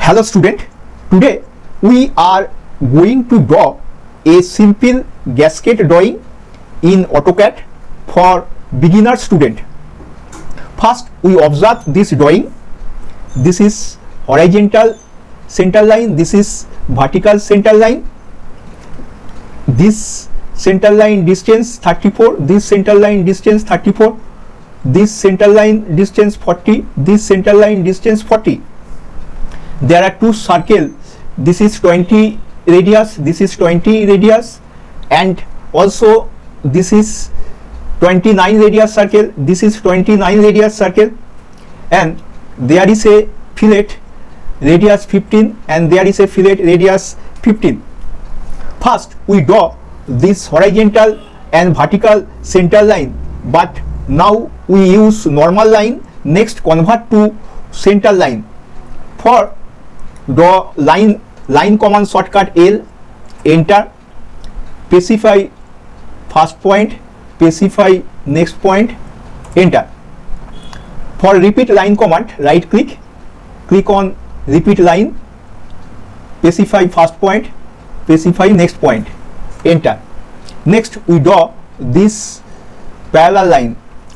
Hello student, today we are going to draw a simple gasket drawing in AutoCAD for beginner student. First we observe this drawing. This is horizontal center line, this is vertical center line. This center line distance 34, this center line distance 34, this center line distance 40, this center line distance 40. There are two circles, this is 20 radius, this is 20 radius, and also this is 29 radius circle, this is 29 radius circle, and there is a fillet radius 15 and there is a fillet radius 15. First we draw this horizontal and vertical center line, but now we use normal line. Next convert to center line. For draw line command shortcut L, enter, specify first point, specify next point, enter. For repeat line command, right click, click on repeat line, specify first point, specify next point, enter. Next we draw this parallel line.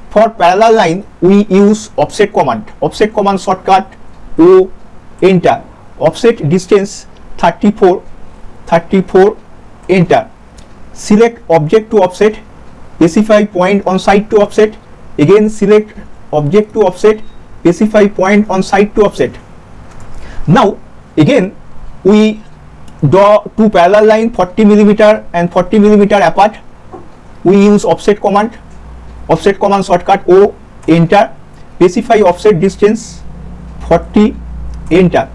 For parallel line we use offset command shortcut O, enter. Offset distance 34, enter. Select object to offset, specify point on side to offset, again select object to offset, specify point on side to offset. Now again we draw two parallel line 40 mm and 40 mm apart. We use offset command shortcut O, enter. Specify offset distance 40, enter.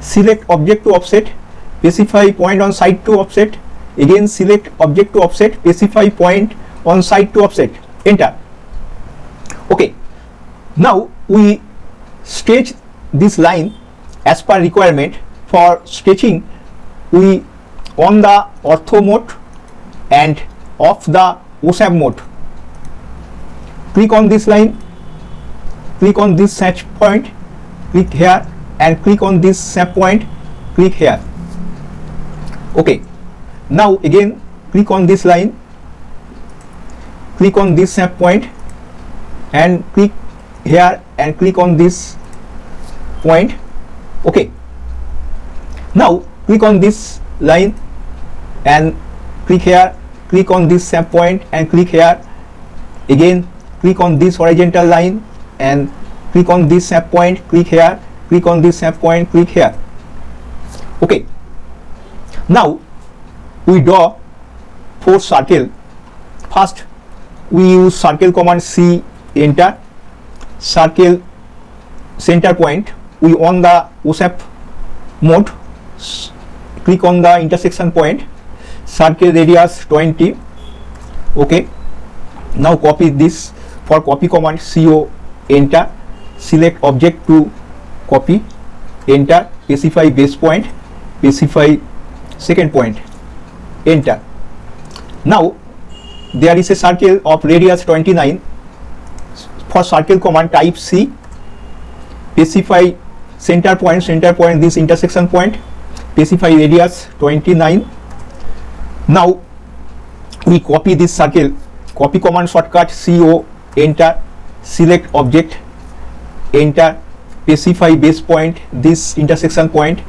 Select object to offset, specify point on side to offset, again select object to offset, specify point on side to offset, enter. Okay, now we sketch this line as per requirement. For sketching we on the ortho mode and off the OSAB mode. Click on this line, click on this snatch point, click here, and click on this snap point, click here. Okay, now again click on this line, click on this snap point, and click here and click on this point. Okay, now click on this line and click here, click on this snap point and click here. Again click on this horizontal line and click on this snap point, click here, click on this snap point, click here. Okay, now we draw four circle. First we use circle command C, enter. Circle center point we on the OSAP mode, click on the intersection point, circle radius 20. Okay, now copy this. For copy command CO, enter. Select object to copy, enter. Specify base point, specify second point, enter. Now there is a circle of radius 29. For circle command type C, specify center point, this intersection point, specify radius 29. Now we copy this circle. Copy command shortcut CO, enter. Select object, enter. Specify base point, this intersection point,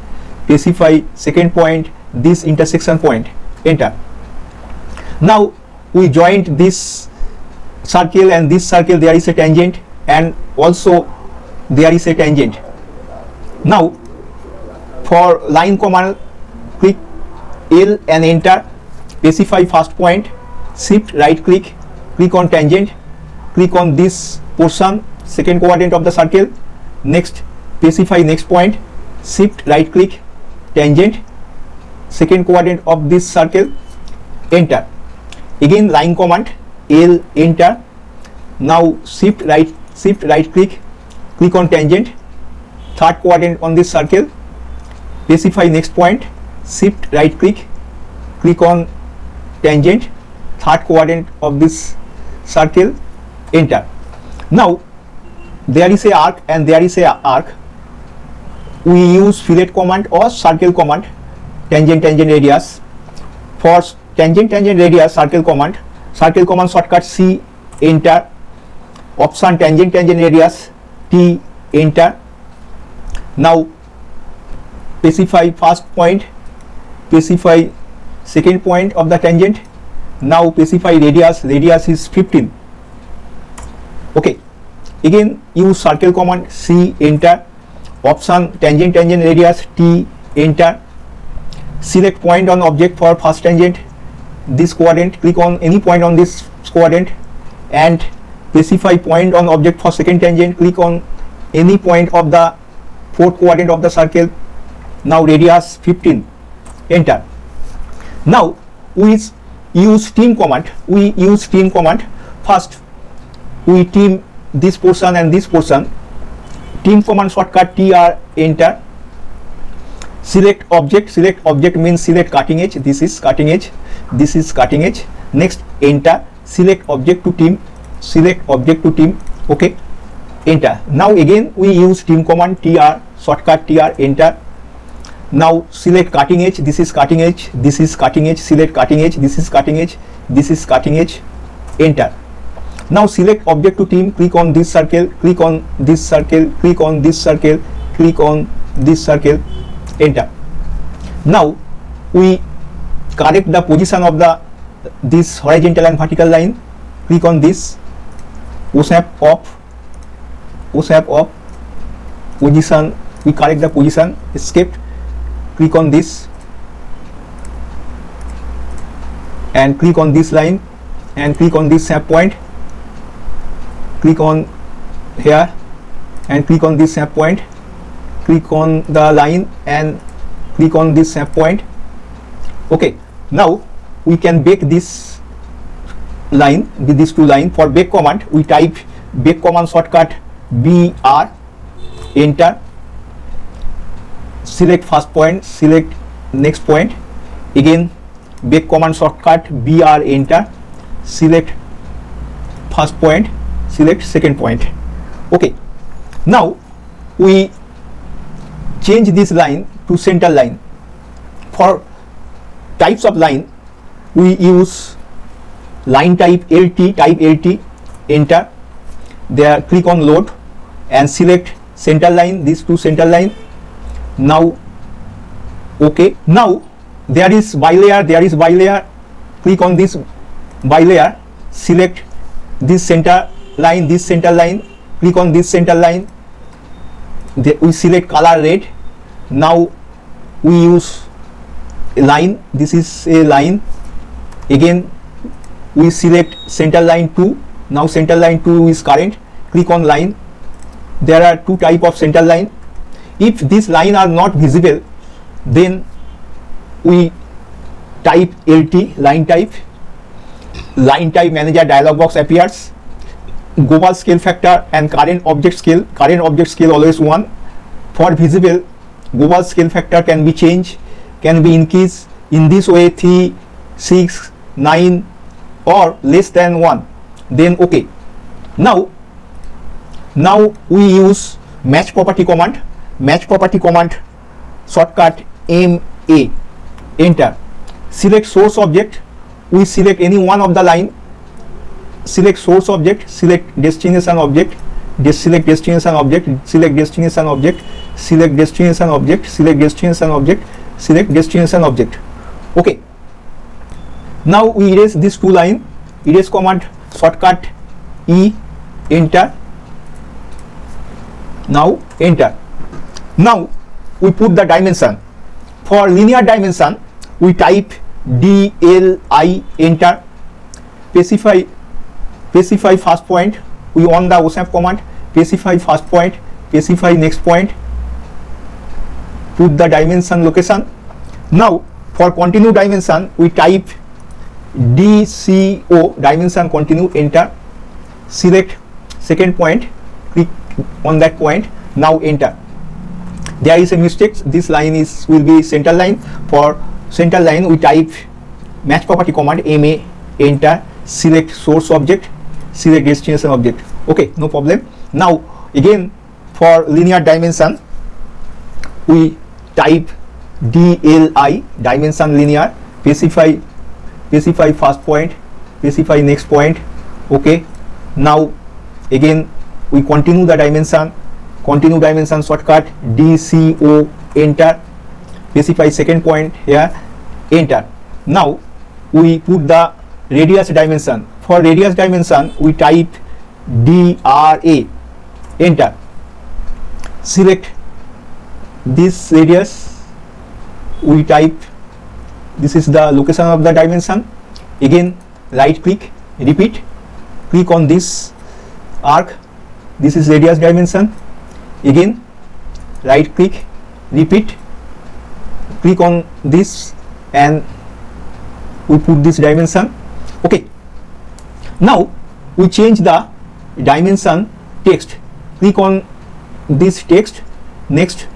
specify second point, this intersection point, enter. Now we joined this circle and this circle, there is a tangent and also there is a tangent. Now for line command, click L and enter. Specify first point, shift right click, click on tangent, click on this portion, second quadrant of the circle. Next specify next point, shift right click, tangent, second quadrant of this circle, enter. Again line command L, enter. Now shift right click, click on tangent, third quadrant on this circle, specify next point, shift right click, click on tangent, third quadrant of this circle, enter. Now there is a arc and there is a arc. we use fillet command or circle command, tangent radius. For tangent radius, circle command shortcut C, enter. Option tangent radius, T, enter. Now specify first point, specify second point of the tangent. Now specify radius is 15. Okay, again use circle command C, enter. Option tangent radius, T, enter. Select point on object for first tangent, this quadrant, click on any point on this quadrant, and specify point on object for second tangent, click on any point of the fourth quadrant of the circle. Now radius 15, enter. Now we use team command. First we team this portion and this portion. Team command shortcut TR, enter. Select object means select cutting edge, this is cutting edge. Next enter. Select object to team, okay, enter. Now again we use team command TR, shortcut TR, enter. Now select cutting edge, this is cutting edge, select cutting edge, this is cutting edge, enter. Now select object to team, click on this circle, click on this circle, enter. Now we correct the position of this horizontal and vertical line, click on this, OSAP off, position, we correct the position, escape, click on this and click on this line and click on this snap point, click on here and click on this snap point, click on the line and click on this snap point. Okay, now we can bake this line with these two lines. For bake command, we type bake command shortcut BR, enter. Select first point, select next point. Again bake command shortcut BR, enter. Select first point, select second point. Okay, now we change this line to center line. For types of line, we use line type LT, enter. There click on load and select center line, these two center line. Now okay, now there is bilayer, click on this bilayer, select this center line, click on this center line. We select color red. Now we use a line, this is a line. Again we select center line 2. Now center line 2 is current, click on line. There are two type of center line. If these line are not visible, then we type LT, line type manager dialog box appears. Global scale factor and current object scale always 1. For visible, global scale factor can be changed, can be increased in this way, 3, 6, 9 or less than 1. Then okay. Now we use match property command. Shortcut MA, enter. Select source object, we select any one of the line. Select source object, select destination object, select destination object, select destination object, select destination object, select destination object, select destination object. Okay, now we erase this two line. Erase command shortcut E, enter. Now enter. Now we put the dimension. For linear dimension, we type DLI, enter. Specify first point. We on the OSAP command. Specify first point. Specify next point. Put the dimension location. Now for continue dimension, we type DCO, dimension continue, enter. Select second point. Click on that point. Now enter. There is a mistake. This line will be center line. For center line, we type match property command MA, enter. Select source object, select destination object. Okay, no problem. Now again for linear dimension, we type DLI, dimension linear, specify first point, specify next point. Okay, now again we continue the dimension, shortcut DCO, enter, specify second point here, enter. Now we put the radius dimension. For radius dimension we type DRA, enter, select this radius, we type, this is the location of the dimension. Again right click, repeat, click on this arc, this is radius dimension. Again right click, repeat, click on this and we put this dimension. Okay, now we change the dimension text, click on this text. Next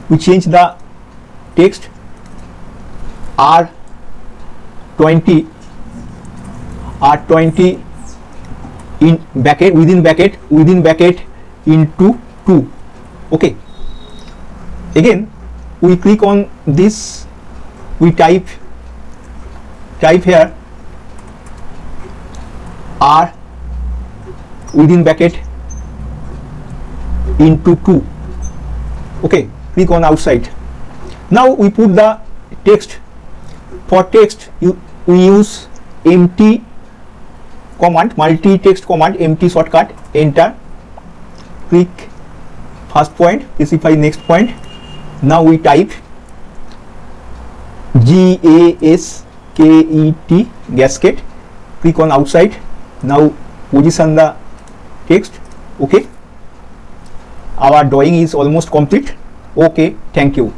we change the text R20 in bracket, within bracket into 2. Okay, again we click on this, we type here R within bracket into 2. Okay, click on outside. Now we put the text. For text we use empty command, multi-text command, empty shortcut, enter, click first point, specify next point. Now we type GASKET, gasket, click on outside. Now position the text. Okay, our drawing is almost complete. Okay, thank you.